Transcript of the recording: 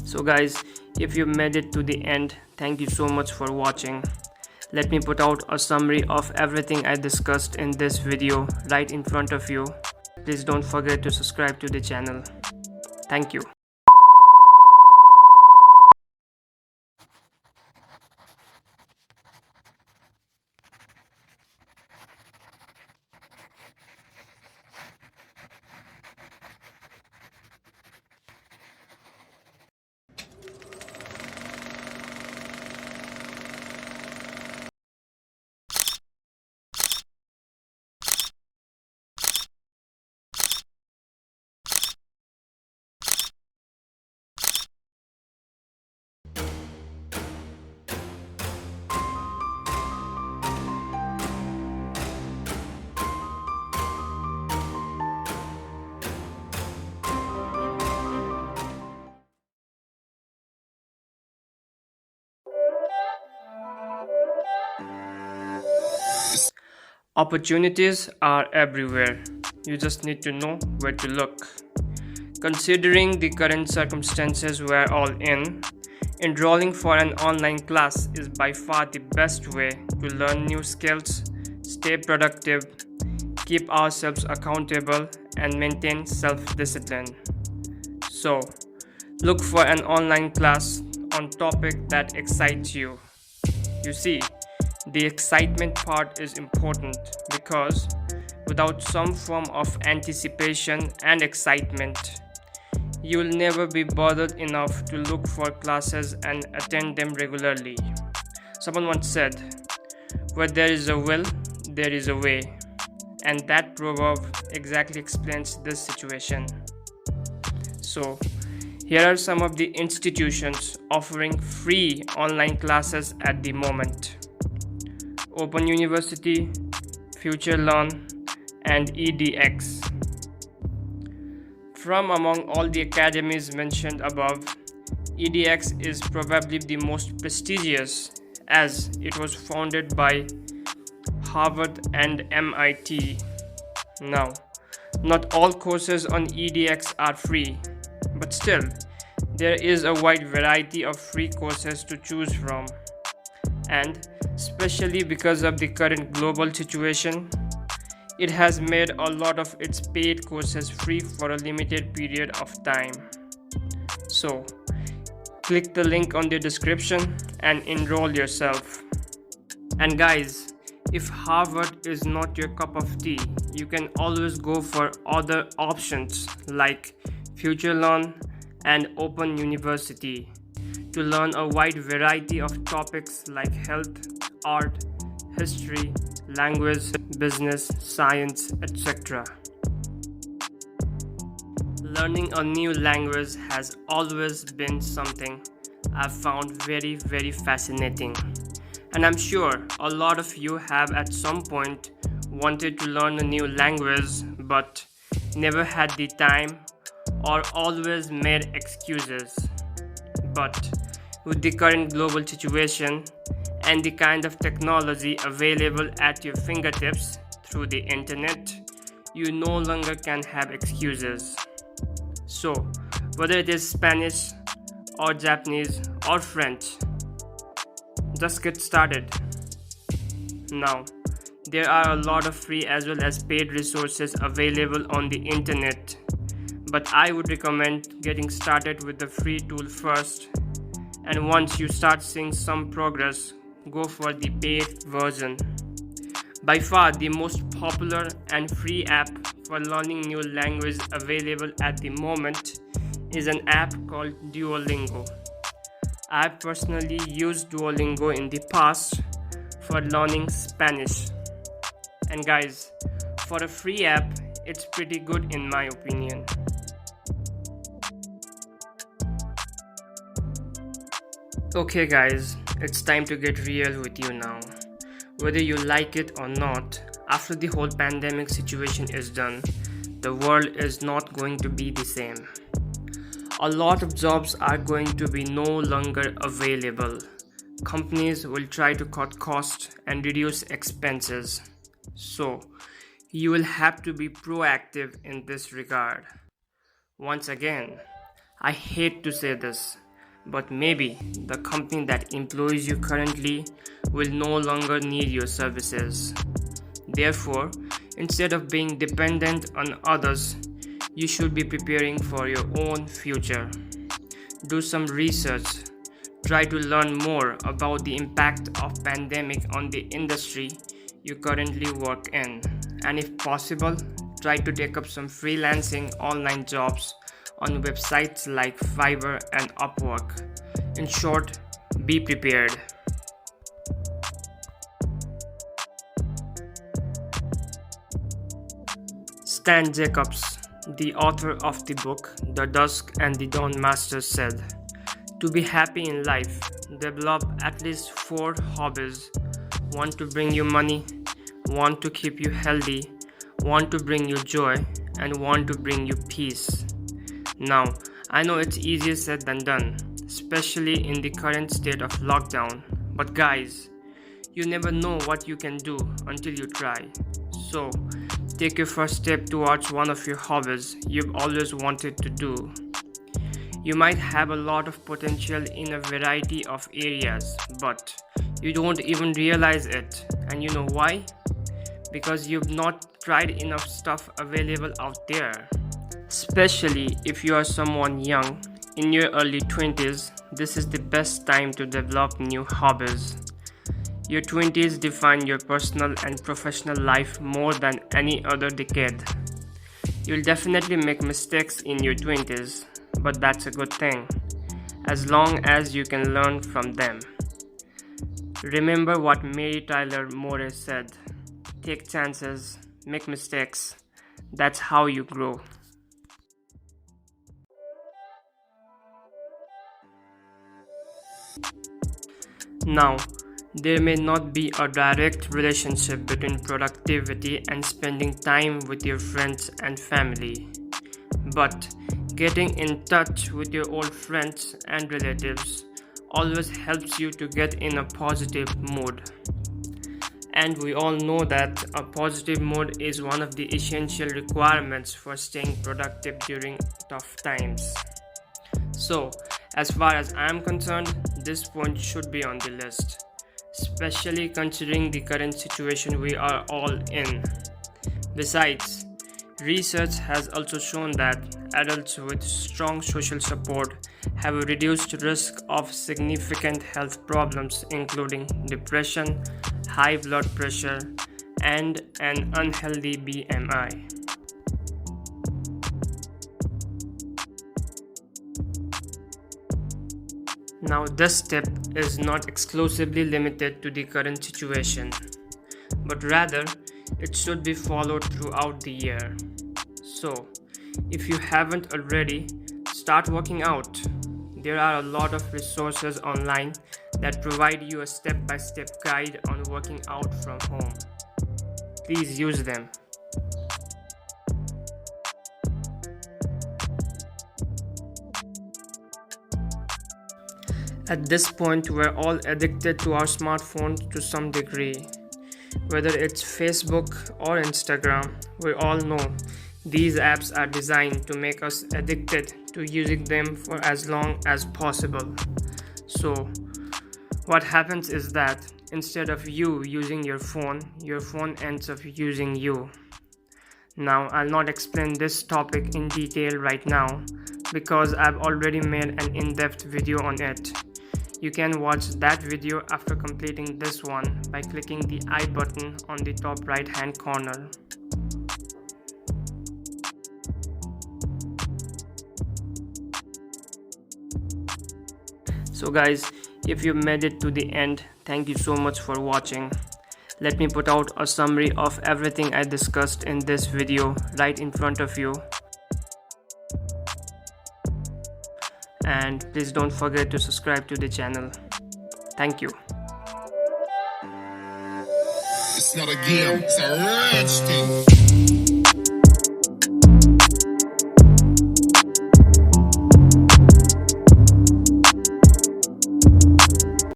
So guys, if you made it to the end, thank you so much for watching. Let me put out a summary of everything I discussed in this video right in front of you. Please don't forget to subscribe to the channel. Thank you. Opportunities are everywhere. You just need to know where to look. Considering the current circumstances we're all in, enrolling for an online class is by far the best way to learn new skills, stay productive, keep ourselves accountable, and maintain self-discipline. So, look for an online class on topic that excites you. You see, the excitement part is important because without some form of anticipation and excitement, you will never be bothered enough to look for classes and attend them regularly. Someone once said, "Where there is a will, there is a way." And that proverb exactly explains this situation. So, here are some of the institutions offering free online classes at the moment: Open University, FutureLearn, and EDX. From among all the academies mentioned above, EDX is probably the most prestigious as it was founded by Harvard and MIT. Now, not all courses on EDX are free, but still, there is a wide variety of free courses to choose from. And especially because of the current global situation, it has made a lot of its paid courses free for a limited period of time. So, click the link on the description and enroll yourself. And guys, if Harvard is not your cup of tea, you can always go for other options like FutureLearn and Open University to learn a wide variety of topics like health, art, history, language, business, science, etc. Learning a new language has always been something I've found very fascinating. And I'm sure a lot of you have at some point wanted to learn a new language but never had the time or always made excuses. But with the current global situation and the kind of technology available at your fingertips through the internet, you no longer can have excuses. So, whether it is Spanish or Japanese or French, just get started. Now, there are a lot of free as well as paid resources available on the internet, but I would recommend getting started with the free tool first, and once you start seeing some progress, go for the paid version. By far the most popular and free app for learning new language available at the moment is an app called Duolingo. I personally used Duolingo in the past for learning Spanish. And guys, for a free app, it's pretty good in my opinion. Okay guys, it's time to get real with you now. Whether you like it or not, after the whole pandemic situation is done, the world is not going to be the same. A lot of jobs are going to be no longer available. Companies will try to cut costs and reduce expenses. So, you will have to be proactive in this regard. Once again, I hate to say this, but maybe the company that employs you currently will no longer need your services. Therefore, instead of being dependent on others, you should be preparing for your own future. Do some research. Try to learn more about the impact of pandemic on the industry you currently work in. And if possible, try to take up some freelancing online jobs on websites like Fiverr and Upwork. In short, be prepared. Stan Jacobs, the author of the book The Dusk and the Dawn Master, said, "To be happy in life, develop at least 4 hobbies. One to bring you money, one to keep you healthy, one to bring you joy, and one to bring you peace." Now, I know it's easier said than done, especially in the current state of lockdown. But guys, you never know what you can do until you try. So, take your first step towards one of your hobbies you've always wanted to do. You might have a lot of potential in a variety of areas, but you don't even realize it. And you know why? Because you've not tried enough stuff available out there. Especially if you are someone young, in your early 20s, this is the best time to develop new hobbies. Your 20s define your personal and professional life more than any other decade. You'll definitely make mistakes in your 20s, but that's a good thing, as long as you can learn from them. Remember what Mary Tyler Moore said, "Take chances, make mistakes. That's how you grow." Now, there may not be a direct relationship between productivity and spending time with your friends and family, but getting in touch with your old friends and relatives always helps you to get in a positive mood. And we all know that a positive mood is one of the essential requirements for staying productive during tough times. So, as far as I am concerned, this point should be on the list, especially considering the current situation we are all in. Besides, research has also shown that adults with strong social support have a reduced risk of significant health problems including depression, high blood pressure, and an unhealthy BMI. Now, this tip is not exclusively limited to the current situation, but rather it should be followed throughout the year. So, if you haven't already, start working out. There are a lot of resources online that provide you a step-by-step guide on working out from home. Please use them. At this point, we're all addicted to our smartphones to some degree. Whether it's Facebook or Instagram, we all know these apps are designed to make us addicted to using them for as long as possible. So, what happens is that instead of you using your phone ends up using you. Now, I'll not explain this topic in detail right now because I've already made an in-depth video on it. You can watch that video after completing this one by clicking the I button on the top right hand corner. So guys, if you made it to the end, thank you so much for watching. Let me put out a summary of everything I discussed in this video right in front of you. And please don't forget to subscribe to the channel. Thank you. It's not a game, it's a rich thing.